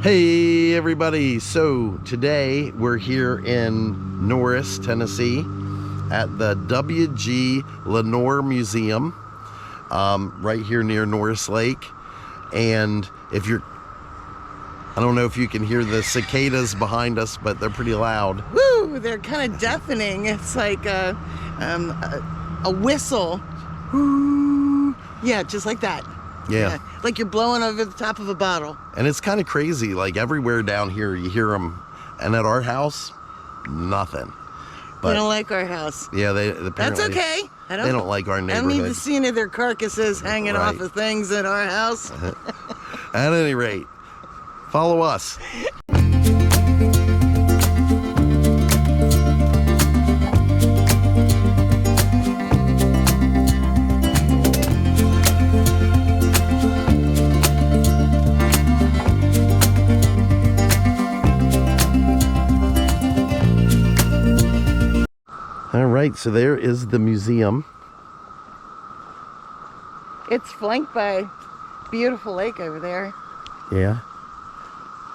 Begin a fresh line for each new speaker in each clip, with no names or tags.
Hey everybody, so today we're here in Norris, Tennessee at the WG Lenoir Museum, right here near Norris Lake. And if you're, I don't know if you can hear the cicadas behind us, but they're pretty loud.
Woo, they're kind of deafening. It's like a whistle. Woo. Yeah, just like that.
Yeah.
Like you're blowing over the top of a bottle.
And it's kind of crazy, like everywhere down here you hear them, and at our house, nothing. But
they don't like our house.
yeah, they apparently,
that's okay.
They don't like our neighborhood.
I don't need to see any of their carcasses hanging off of things at our house.
At any rate, follow us. All right, so there is the museum.
It's flanked by a beautiful lake over there.
Yeah,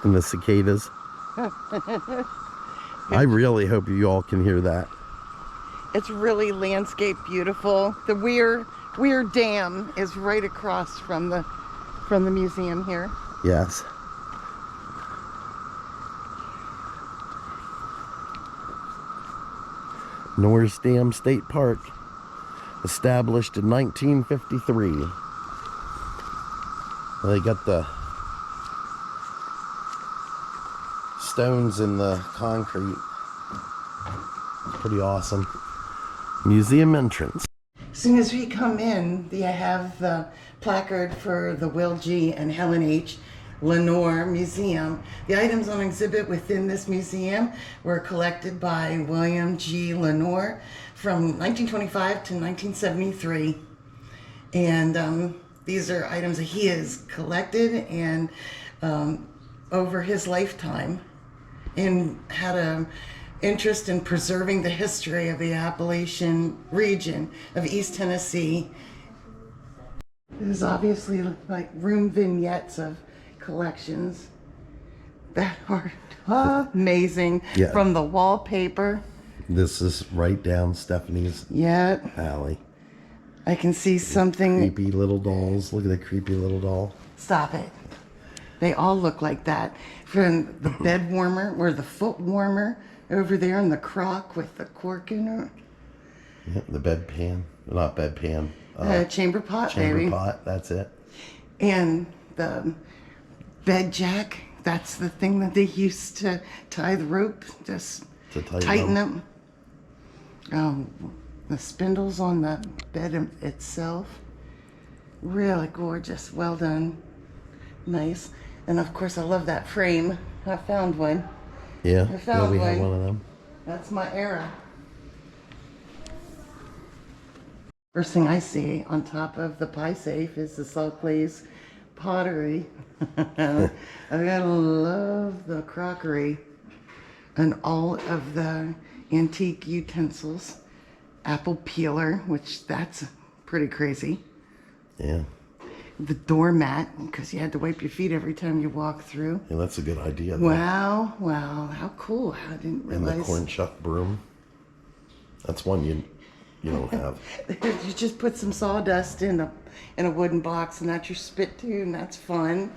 and the cicadas. I really hope you all can hear that.
It's really landscape beautiful. The Weir Dam is right across from the museum here.
Yes. Norris Dam State Park, established in 1953. They got the stones in the concrete. It's pretty awesome. Museum entrance.
As soon as we come in, they have the placard for the Will G. and Helen H. Lenoir Museum. The items on exhibit within this museum were collected by William G. Lenoir from 1925 to 1973. And these are items that he has collected and over his lifetime, and had an interest in preserving the history of the Appalachian region of East Tennessee. There's obviously like room vignettes of collections that are amazing.
Yeah.
From the wallpaper.
This is right down Steph-N-Lee's alley.
I can see something.
Creepy little dolls. Look at the creepy little doll.
Stop it. They all look like that. From the bed warmer or the foot warmer over there in the crock with the cork in it.
Yeah, the bedpan. Not bedpan.
Chamber pot,
chamber
baby.
pot, that's it.
And the bed jack, that's the thing that they used to tie the rope, just
to
tighten them. The spindles on the bed itself, really gorgeous, well done, nice. And of course I love that frame. I found one.
Yeah,
I found
we have one of them.
That's my era. First thing I see on top of the pie safe is the Salt Glaze pottery. I gotta love the crockery and all of the antique utensils. Apple peeler, which that's pretty crazy.
Yeah.
The doormat, because you had to wipe your feet every time you walk through.
Yeah, that's a good idea. Though.
Wow, how cool. I didn't realize.
And the corn shuck broom. That's one you don't have.
You just put some sawdust in a wooden box, and that's your spit tune. That's fun.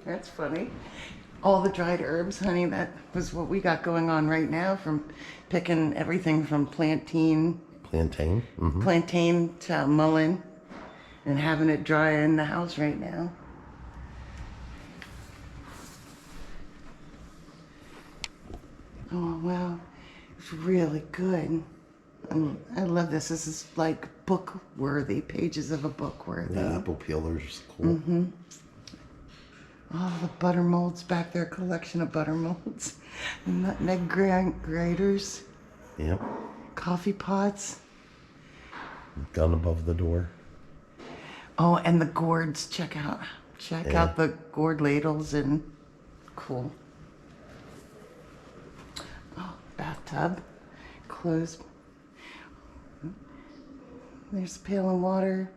That's funny. All the dried herbs, honey, that was what we got going on right now, from picking everything from plantain to mullein, and having it dry in the house right now. Oh, wow. It's really good. I love this. This is like book worthy, pages of a book worthy.
Yeah, apple peelers, cool.
Mm-hmm. Oh, the butter molds back there, collection of butter molds. Nutmeg graters.
Yep.
Coffee pots.
Gun above the door.
Oh, and the gourds. Check out the gourd ladles and cool. Oh, bathtub. Clothes. There's a pail of water.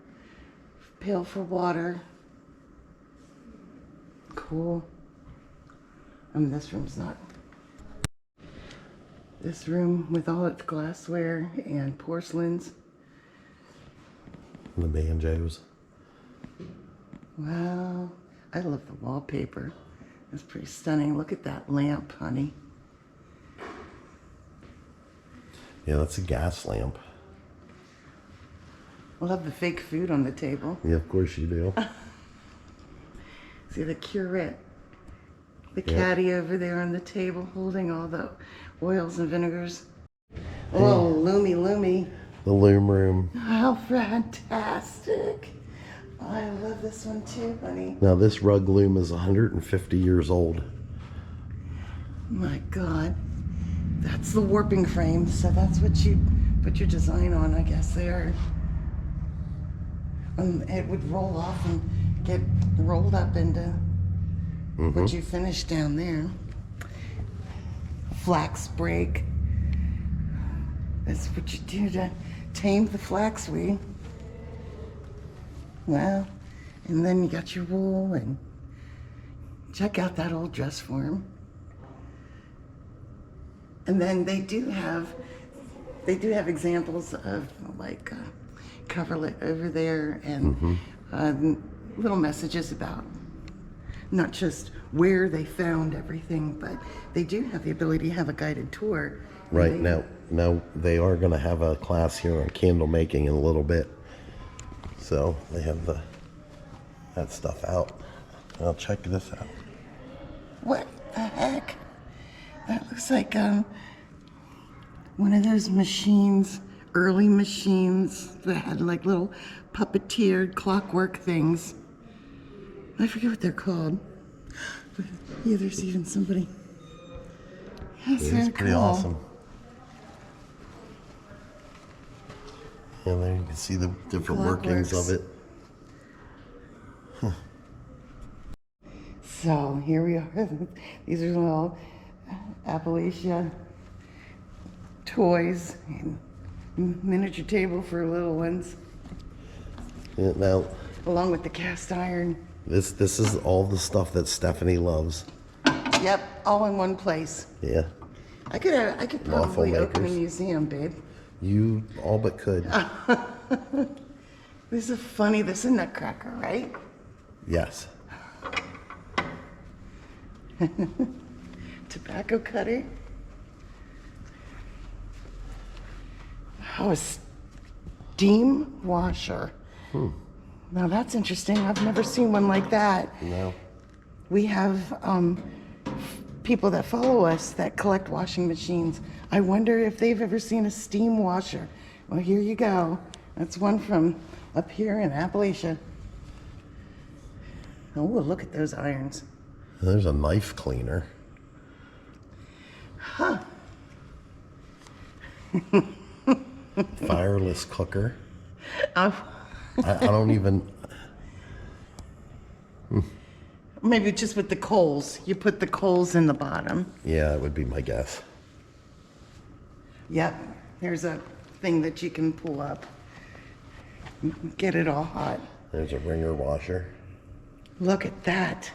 Pail for water. Cool. cool. This room's not. This room with all its glassware and porcelains.
The banjos.
Wow. I love the wallpaper. It's pretty stunning. Look at that lamp, honey.
Yeah, that's a gas lamp.
I love the fake food on the table.
Yeah, of course you do.
See the Curated. The
Yep.
caddy over there on the table holding all the oils and vinegars. Oh, loomy.
The loom room.
How fantastic. I love this one too, honey.
Now this rug loom is 150 years old.
My God. That's the warping frame, so that's what you put your design on, I guess, there. It would roll off and get rolled up into what you finished down there. Flax break. That's what you do to tame the flaxweed. Well, and then you got your wool, and check out that old dress form. And then they do have examples of like coverlet over there, and little messages about not just where they found everything, but they do have the ability to have a guided tour.
Right. Now they are going to have a class here on candle making in a little bit. So they have that stuff out. I'll check this out.
What the heck? That looks like one of those machines, early machines that had like little puppeteered clockwork things. I forget what they're called. But yeah, there's even somebody. That's
It's pretty
cool.
awesome. And there you can see the different workings of it.
So here we are. These are all Appalachia toys and miniature table for little ones,
Yeah, now
along with the cast iron.
this is all the stuff that Steph-N-Lee loves.
Yep, all in one place.
Yeah,
I could
Lawful
probably open a
makers.
museum, babe.
you all but could.
This is funny. This is a nutcracker, right?
Yes.
Tobacco cutter. Oh, a steam washer. Now that's interesting. I've never seen one like that.
No.
We have people that follow us that collect washing machines. I wonder if they've ever seen a steam washer. Well, here you go. That's one from up here in Appalachia. Oh, look at those irons.
There's a knife cleaner.
Huh.
Fireless cooker.
Oh,
I don't even.
maybe just with the coals. You put the coals in the bottom.
Yeah, that would be my guess.
Yep. There's a thing that you can pull up. Get it all hot.
There's a ringer washer.
Look at that.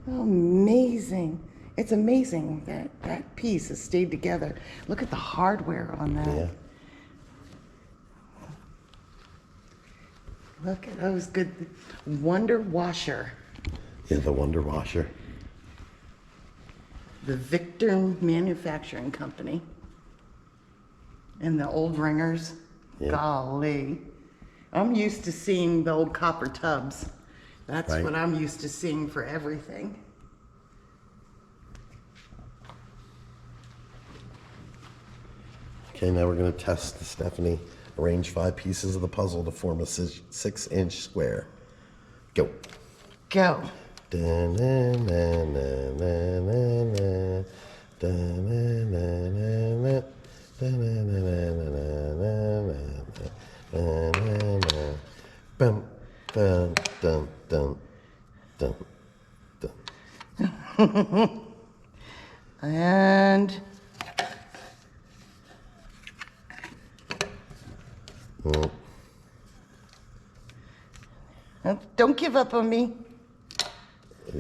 Amazing. It's amazing that that piece has stayed together. Look at the hardware on that.
Yeah.
Look at those good. Wonder washer.
Yeah, the Wonder Washer.
The Victor Manufacturing Company. And the old ringers.
Yeah.
Golly. I'm used to seeing the old copper tubs. That's
Right.
what I'm used to seeing for everything.
Okay, now we're going to test the Steph-N-Lee. Arrange 5 pieces of the puzzle to form a 6-inch square. Go.
Go.
Bum, dun, dun, dun, dun, dun.
And don't give up on me.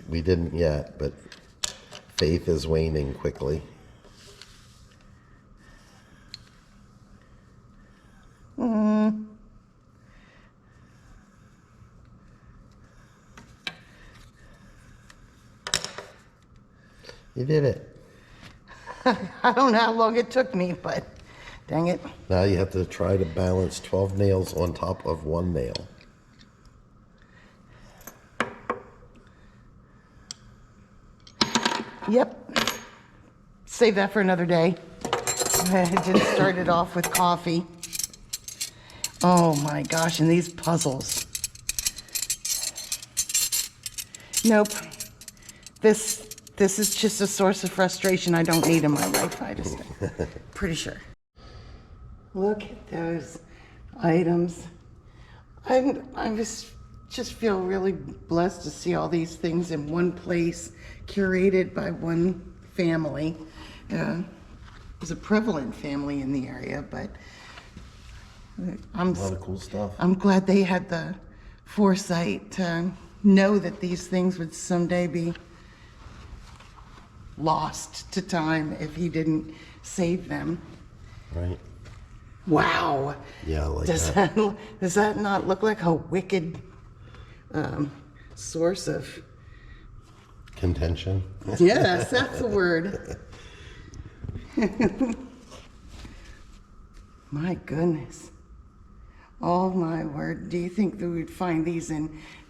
We didn't yet, but faith is waning quickly. You did it.
I don't know how long it took me, but dang it.
Now you have to try to balance 12 nails on top of one nail.
Yep. Save that for another day. I just started off with coffee. Oh my gosh, and these puzzles. Nope. This is just a source of frustration I don't need in my life, I just pretty sure. Look at those items. I just feel really blessed to see all these things in one place, curated by one family. It was a prevalent family in the area, but
A lot of cool stuff.
I'm glad they had the foresight to know that these things would someday be lost to time if he didn't save them.
Right.
Wow.
Yeah, I like that.
Does that not look like a wicked source of
Contention.
Yes, that's the word. My goodness. Oh my word. Do you think that we'd find these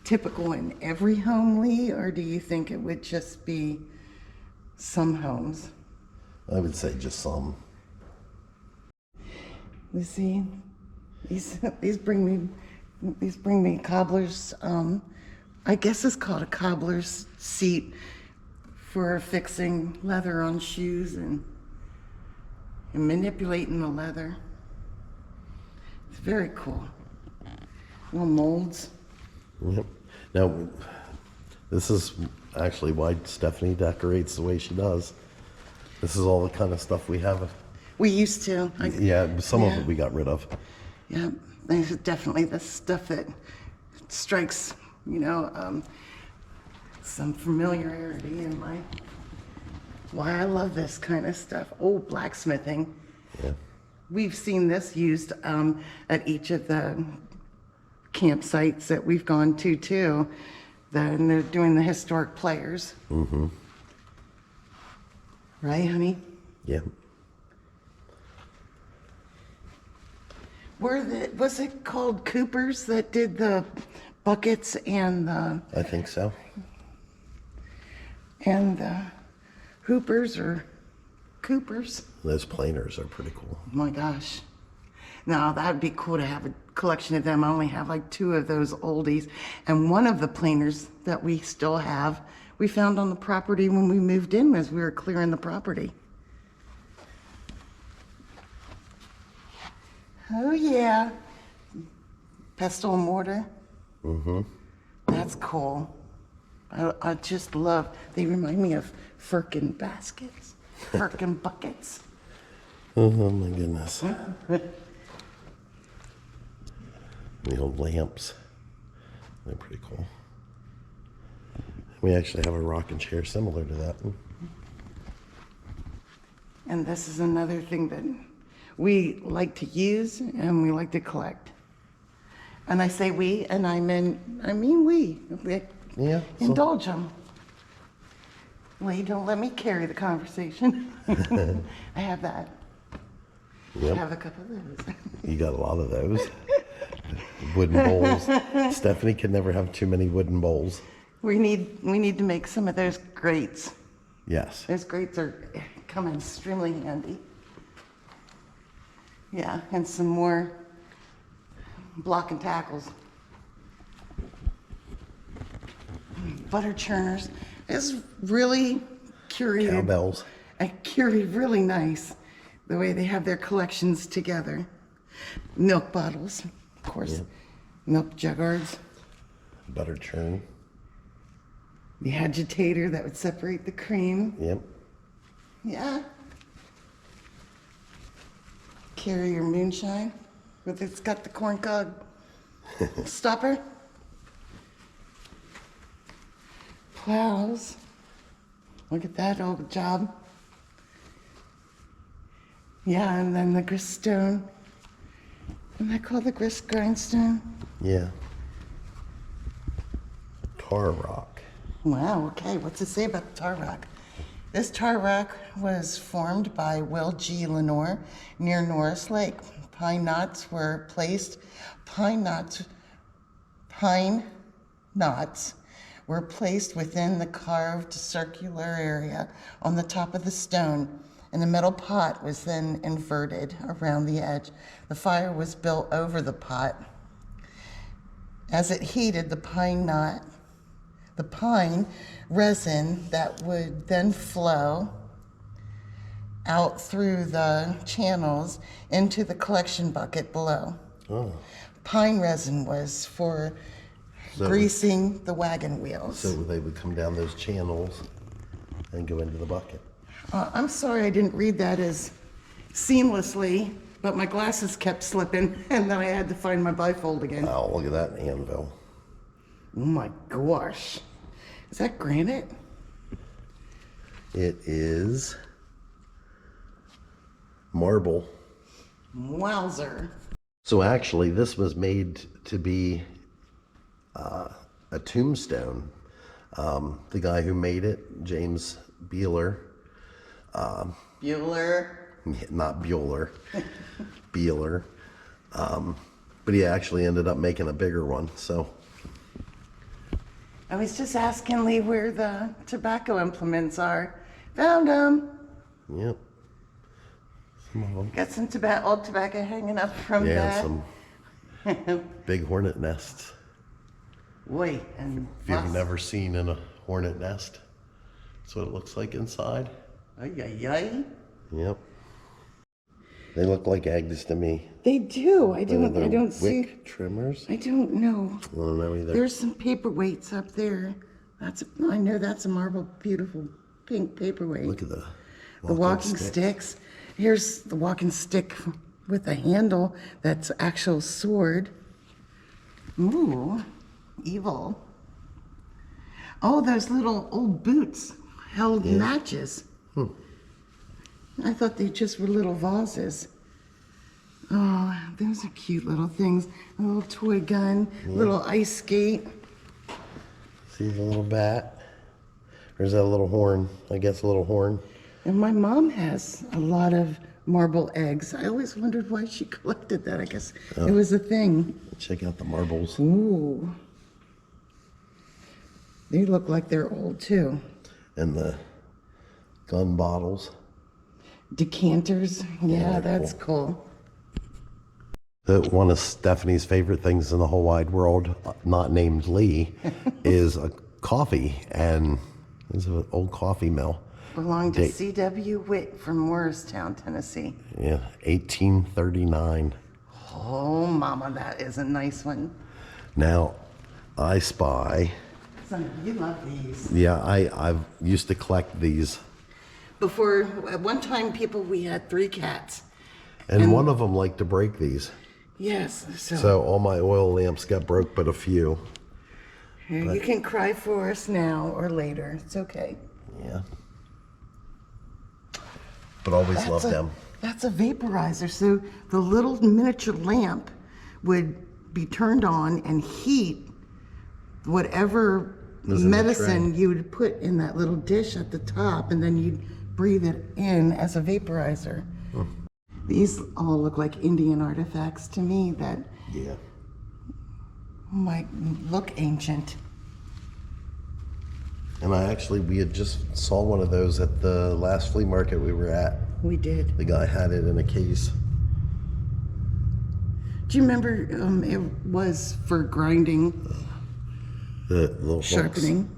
typical in every home, Lee, or do you think it would just be some homes?
I would say just some.
You see, these bring me cobbler's. I guess it's called a cobbler's seat for fixing leather on shoes and manipulating the leather. It's very cool. Little molds.
Yep. Now, this is actually why Steph-N-Lee decorates the way she does. This is all the kind of stuff we have.
We used to.
Some of it we got rid of.
Yeah, there's definitely the stuff that strikes, some familiarity in my. Why I love this kind of stuff. Oh, blacksmithing.
Yeah.
We've seen this used at each of the campsites that we've gone to too. And they're doing the historic players.
Mm-hmm.
Right, honey?
Yeah.
Was it called Coopers that did the buckets and the
I think so.
Hoopers or Coopers?
Those planers are pretty cool.
Oh my gosh. Now that'd be cool to have a collection of them. I only have like 2 of those oldies. And one of the planers that we still have, we found on the property when we moved in as we were clearing the property. Oh yeah. Pestle and mortar.
Mm-hmm.
That's cool. I just love, they remind me of firkin baskets, firkin buckets.
Oh my goodness. The old lamps. They're pretty cool. We actually have a rocking chair similar to that one.
And this is another thing that we like to use and we like to collect. And I say we, and I mean we.
Yeah.
Indulge them. Lee, don't let me carry the conversation. I have that.
Yep.
I have a couple of those.
You got a lot of those. Wooden bowls. Steph-N-Lee can never have too many wooden bowls.
We need to make some of those grates.
Yes.
Those grates come extremely handy. Yeah, and some more block and tackles. Butter churners. It's really curated.
Cowbells.
Curated really nice, the way they have their collections together. Milk bottles, of course.
Yep.
Milk juggards.
Butter churn.
The agitator that would separate the cream.
Yep.
Yeah. Carry your moonshine. It's got the corn cob stopper. plows. Look at that old job. Yeah, and then the grist stone. Isn't that called the grist grindstone?
Yeah. Tar rock.
Wow, okay, what's it say about the tar rock? This tar rock was formed by WG Lenoir near Norris Lake. Pine knots were placed within the carved circular area on the top of the stone, and the metal pot was then inverted around the edge. The fire was built over the pot. As it heated, the pine resin that would then flow out through the channels into the collection bucket below.
Oh.
Pine resin was for greasing the wagon wheels.
So they would come down those channels and go into the bucket.
I'm sorry I didn't read that as seamlessly, but my glasses kept slipping, and then I had to find my bifold again.
Oh, look at that anvil.
Oh my gosh. Is that granite?
It is marble.
Wowzer.
So actually, this was made to be a tombstone. The guy who made it, James Beeler.
Bueller.
Not Bueller. Beeler. But he actually ended up making a bigger one. So
I was just asking Lee where the tobacco implements are. Found them.
yep. Some of them.
Got some old tobacco hanging up from
Yeah,
that.
some big hornet nests.
Boy, and
If you've never seen in a hornet nest, that's what it looks like inside.
Ay, ay, ay.
Yep. They look like eggs to me.
They do. I
Whether
don't
they're
see.
wick trimmers.
I don't know.
I don't know either.
There's some paperweights up there. I know that's a marble, beautiful pink paperweight.
Look at the
walking sticks. Here's the walking stick with a handle that's actual sword. Ooh, evil. Oh, those little old boots held matches. I thought they just were little vases. Oh, those are cute little things. A little toy gun, little ice skate.
See the little bat? Or is that a little horn? I guess a little horn.
And my mom has a lot of marble eggs. I always wondered why she collected that. I guess it was a thing.
Check out the marbles.
Ooh. They look like they're old too.
And the gun bottles.
Decanters. Yeah, that's cool.
One of Stephanie's favorite things in the whole wide world, not named Lee, is a coffee. And it's an old coffee mill.
Belonged to C.W. Witt from Morristown, Tennessee.
Yeah, 1839.
Oh, mama, that is a nice one.
Now, I spy.
Son, you love these.
Yeah, I've used to collect these.
Before, at one time, we had 3 cats.
And one of them liked to break these.
Yes.
So all my oil lamps got broke, but a few.
Here, you can cry for us now or later. It's okay.
Yeah. But always loved them.
That's a vaporizer. So the little miniature lamp would be turned on and heat whatever medicine you would put in that little dish at the top, and then you'd breathe it in as a vaporizer. These all look like Indian artifacts to me that might look ancient.
And we had just saw one of those at the last flea market we were at.
We did.
The guy had it in a case.
Do you remember it was for grinding?
The little
sharpening.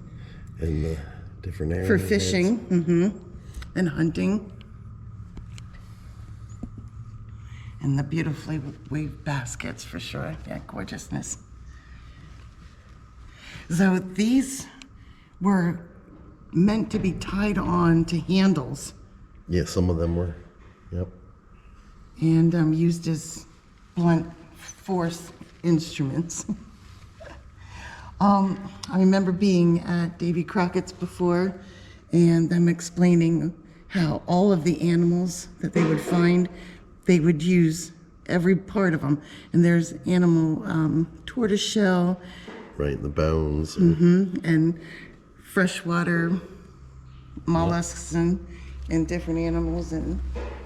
In the different areas.
For fishing, and hunting. And the beautifully weaved baskets for sure. Yeah, gorgeousness. So these were meant to be tied on to handles.
Yeah, some of them were. Yep.
And used as blunt force instruments. I remember being at Davy Crockett's before and them explaining how all of the animals that they would find, they would use every part of them. And there's animal tortoiseshell.
Right, the bones.
And freshwater mollusks and different animals, and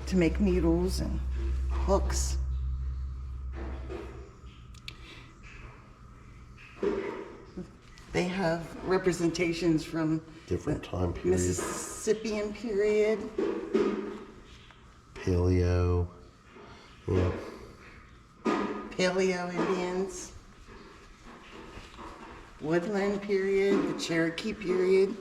to make needles and hooks. They have representations from
Different time period.
Mississippian period.
Paleo. Yeah.
Paleo Indians. Woodland period, the Cherokee period.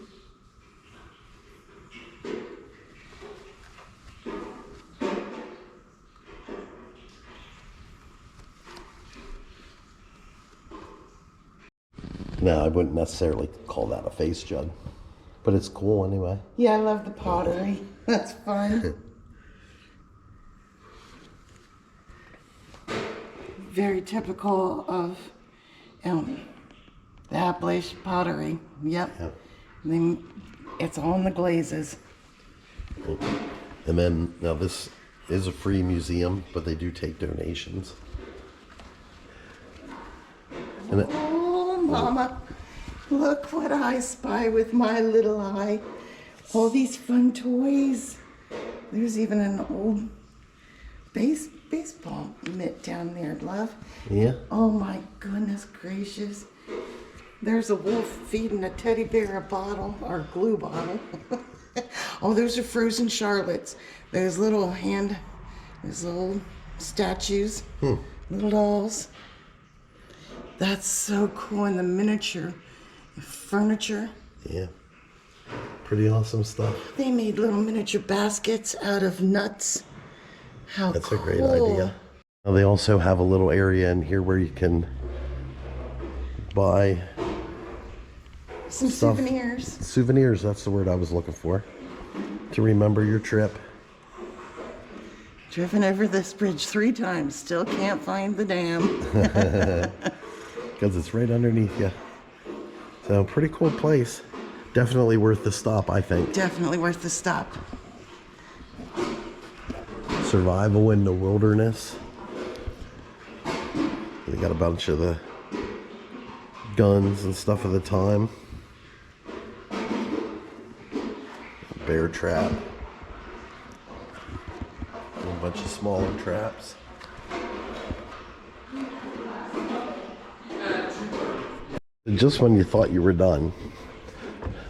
No, I wouldn't necessarily call that a face jug, but it's cool anyway.
Yeah, I love the pottery. That's fun. Very typical of the Appalachian pottery. Yep.
Yep.
Then it's all in the glazes.
And then, now this is a free museum, but they do take donations. And
Oh, Mama, look what I spy with my little eye. All these fun toys. There's even an old baseball mitt down there, love.
yeah,
Oh my goodness gracious. There's a wolf feeding a teddy bear a bottle, or glue bottle. Oh, those are frozen Charlottes. There's little statues, little dolls. That's so cool. And the miniature furniture.
yeah. Pretty awesome stuff.
They made little miniature baskets out of nuts. How
That's
cool.
a great idea. Now they also have a little area in here where you can buy
Some
stuff.
souvenirs.
Souvenirs, that's the word I was looking for. To remember your trip.
Driven over this bridge 3 times, still can't find the dam.
Because it's right underneath you. So, pretty cool place. Definitely worth the stop, I think.
Definitely worth the stop.
Survival in the wilderness. They got a bunch of the guns and stuff of the time. Bear trap. A bunch of smaller traps. And just when you thought you were done,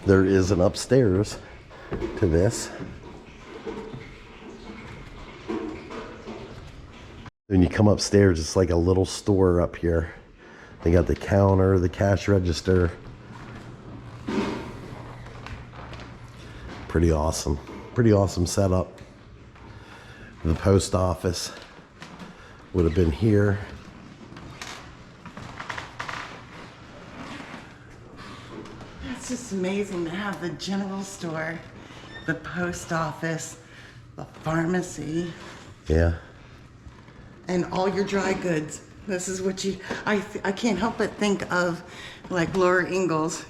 there is an upstairs to this. When you come upstairs, it's like a little store up here. They got the counter, the cash register. Pretty awesome. Pretty awesome setup. The post office would have been here.
It's just amazing to have the general store, the post office, the pharmacy,
Yeah.
and all your dry goods. This is what I can't help but think of like Laura Ingalls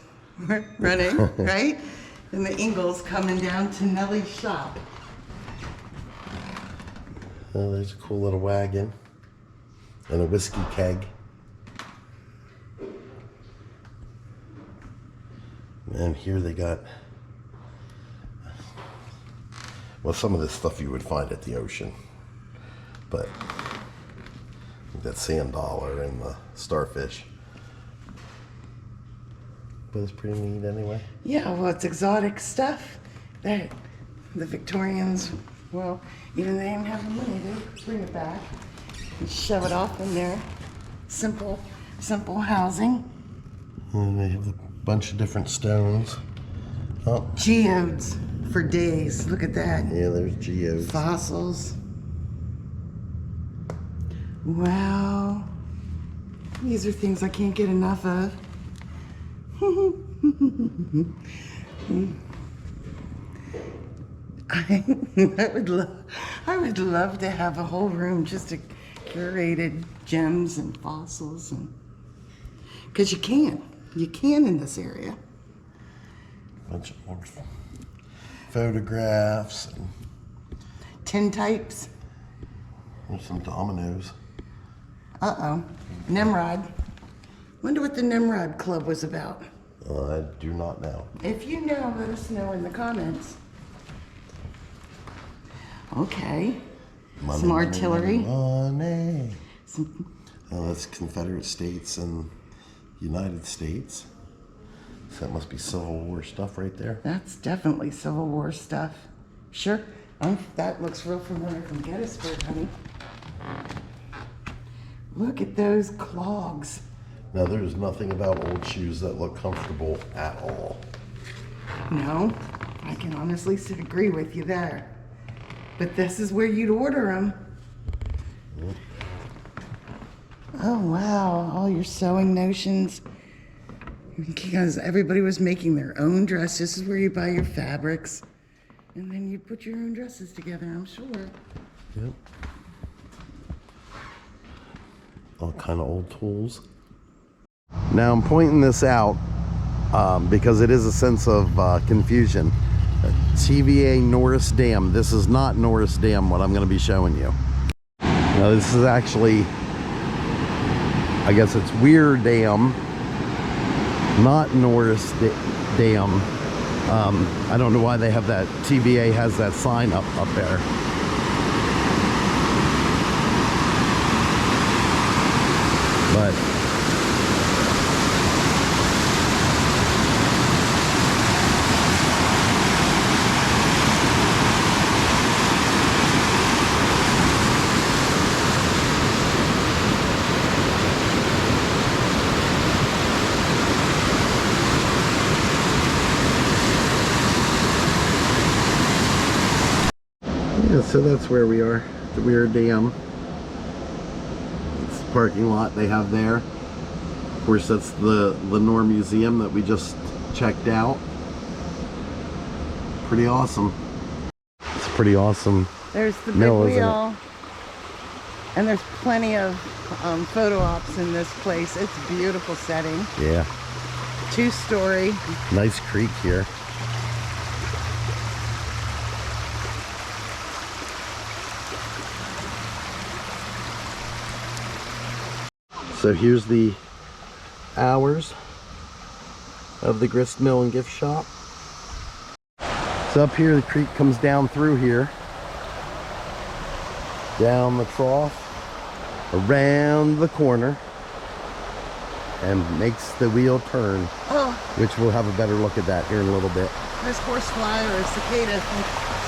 running, right? And the Ingalls coming down to Nellie's shop.
Oh, there's a cool little wagon and a whiskey keg. And here they got, well, some of this stuff you would find at the ocean, but that sand dollar and the starfish. But it's pretty neat anyway.
Yeah, well, it's exotic stuff that the Victorians, well, even they didn't have the money to bring it back and shove it off in their simple housing.
And they have a bunch of different stones. Oh,
Geodes for days. Look at that.
yeah, there's geodes.
Fossils. Wow. These are things I can't get enough of. I would love to have a whole room just of curated gems and fossils, and because you can't. You can in this area.
Bunch of old photographs and
Tintypes.
there's some dominoes.
Uh-oh. Nimrod. Wonder what the Nimrod Club was about.
I do not know.
If you know, let us know in the comments. Okay.
Money,
Some artillery.
Money.
Some,
That's Confederate States and United States. So that must be Civil War stuff right there.
that's definitely Civil War stuff. Sure. That looks real familiar from Gettysburg, honey. Look at those clogs.
Now there's nothing about old shoes that look comfortable at all.
No, I can honestly agree with you there. But this is where you'd order them. Oh, wow. All your sewing notions. Because everybody was making their own dress. This is where you buy your fabrics. And then you put your own dresses together, I'm sure.
Yep. All kind of old tools. Now I'm pointing this out because it is a sense of confusion. TVA Norris Dam. This is not Norris Dam, what I'm going to be showing you. Now this is actually, I guess it's Weir Dam, not Norris Dam. I don't know why they have that, TVA has that sign up there. But yeah, so that's where we are, the Weir Dam. It's the parking lot they have there. Of course, that's the Lenoir Museum that we just checked out. Pretty awesome. It's pretty awesome.
There's the big
mill, isn't
wheel. And there's plenty of photo ops in this place. It's a beautiful setting.
Yeah.
2-story.
Nice creek here. So here's the hours of the grist mill and gift shop. So up here the creek comes down through here, down the trough, around the corner, and makes the wheel turn.
Oh,
Which we'll have a better look at that here in a little bit.
there's horsefly or a cicada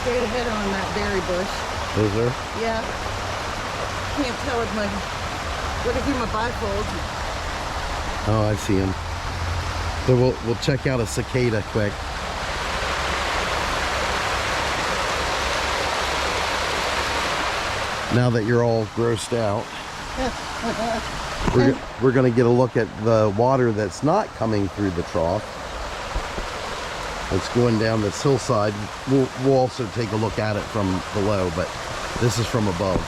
straight ahead on that berry bush.
Is there?
Yeah. Can't tell with my, look through my bifold.
Oh, I see him. So we'll check out a cicada quick. Now that you're all grossed out, we're going to get a look at the water that's not coming through the trough. It's going down this hillside. We'll also take a look at it from below, but this is from above.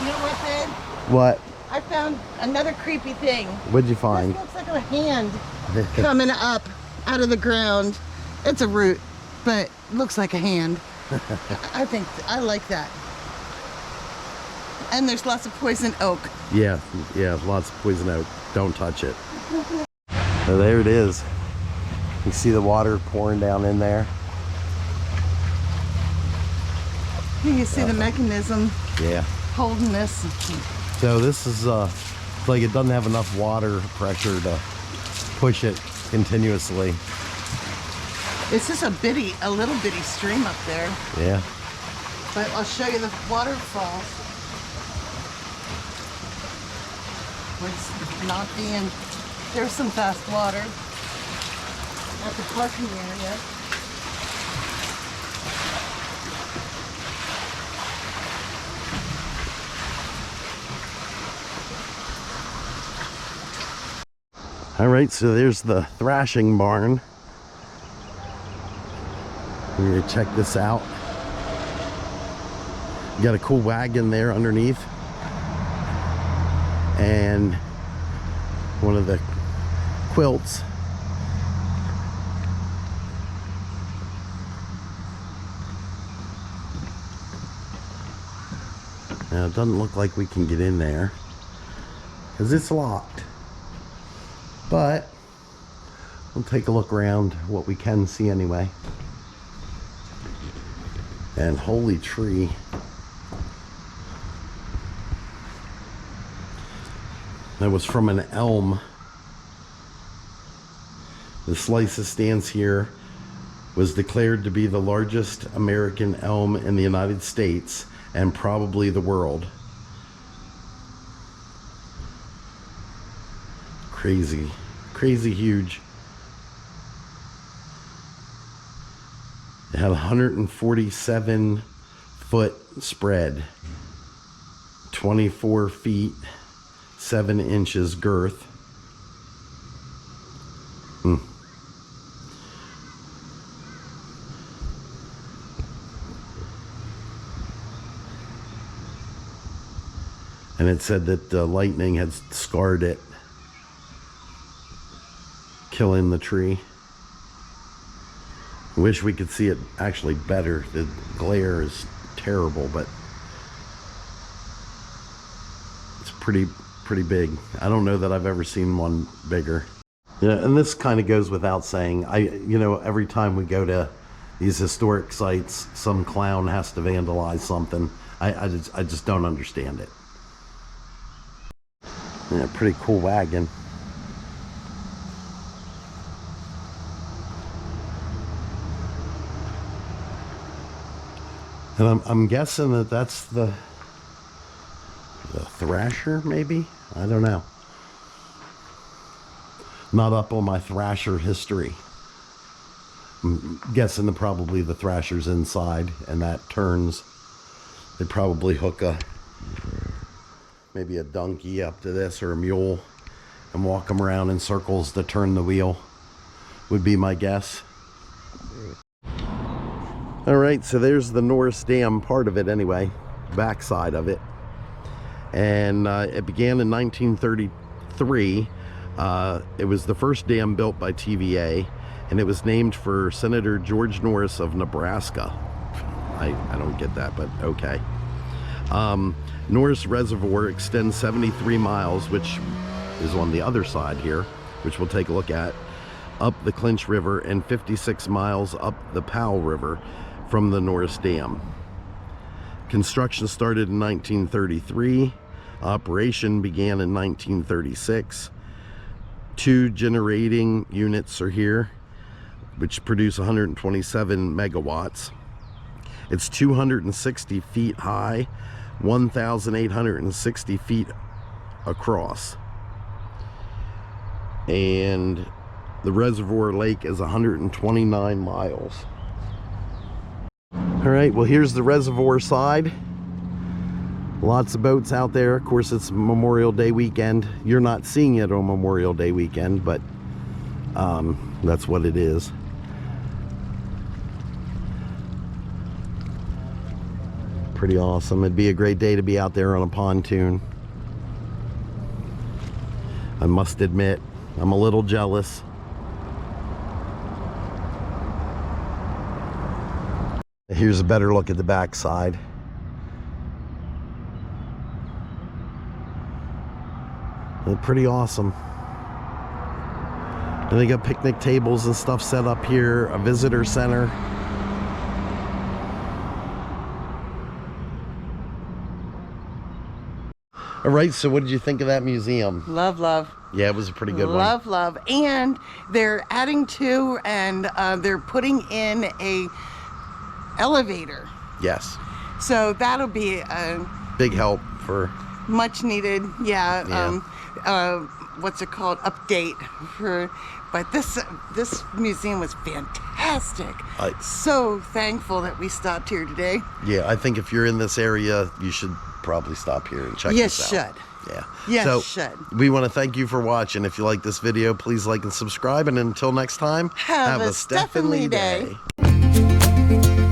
You know what, babe?
What?
I found another creepy thing.
What'd you find?
This looks like a hand coming up out of the ground. It's a root, but it looks like a hand. I think I like that. And there's lots of poison oak.
Yeah, lots of poison oak. Don't touch it. So there it is. You see the water pouring down in there?
You can see the mechanism
Yeah.
holding this.
So this is like it doesn't have enough water pressure to push it continuously.
It's just a little bitty stream up there.
Yeah.
But I'll show you the waterfalls. It's not being, there's some fast water at the parking area.
All right, so there's the thrashing barn. We're gonna check this out. You got a cool wagon there underneath. And one of the quilts. Now it doesn't look like we can get in there because it's locked. But we'll take a look around what we can see anyway. And holy tree. That was from an elm. The slice that stands here was declared to be the largest American elm in the United States and probably the world. Crazy, crazy huge. It had 147 foot spread, 24 feet, 7 inches girth. And it said that lightning had scarred it, killing the tree. Wish we could see it actually better. The glare is terrible, but it's pretty big. I don't know that I've ever seen one bigger. Yeah, and this kind of goes without saying. You know, every time we go to these historic sites, some clown has to vandalize something. I just don't understand it. Yeah, pretty cool wagon. And I'm guessing that that's the Thrasher, maybe? I don't know. Not up on my Thrasher history. I'm guessing that probably the Thrasher's inside, and that turns. They probably hook maybe a donkey up to this, or a mule, and walk them around in circles to turn the wheel, would be my guess. All right, so there's the Norris Dam part of it anyway, backside of it. And it began in 1933. It was the first dam built by TVA, and it was named for Senator George Norris of Nebraska. I don't get that, but okay. Norris Reservoir extends 73 miles, which is on the other side here, which we'll take a look at, up the Clinch River, and 56 miles up the Powell River from the Norris Dam. Construction started in 1933. Operation began in 1936. 2 generating units are here, which produce 127 megawatts. It's 260 feet high, 1,860 feet across. And the reservoir lake is 129 miles. All right, well, here's the reservoir side. Lots of boats out there. Of course, it's Memorial Day weekend. You're not seeing it on Memorial Day weekend, but that's what it is. Pretty awesome. It'd be a great day to be out there on a pontoon. I must admit, I'm a little jealous. Here's a better look at the back side. Pretty awesome. And they got picnic tables and stuff set up here, a visitor center. All right, so what did you think of that museum?
Love, love.
Yeah, it was a pretty good one.
Love, love. And they're adding to, and they're putting in a elevator.
Yes.
So that'll be a
big help for
much needed, what's it called, update for. But this museum was fantastic. So thankful that we stopped here today. Yeah, I think if you're in this area, you should probably stop here and check this out. Yes, should. Yeah. Yes, should. We want to thank you for watching. If you like this video, please like and subscribe. And until next time, have a Steph-N-Lee day. Bye.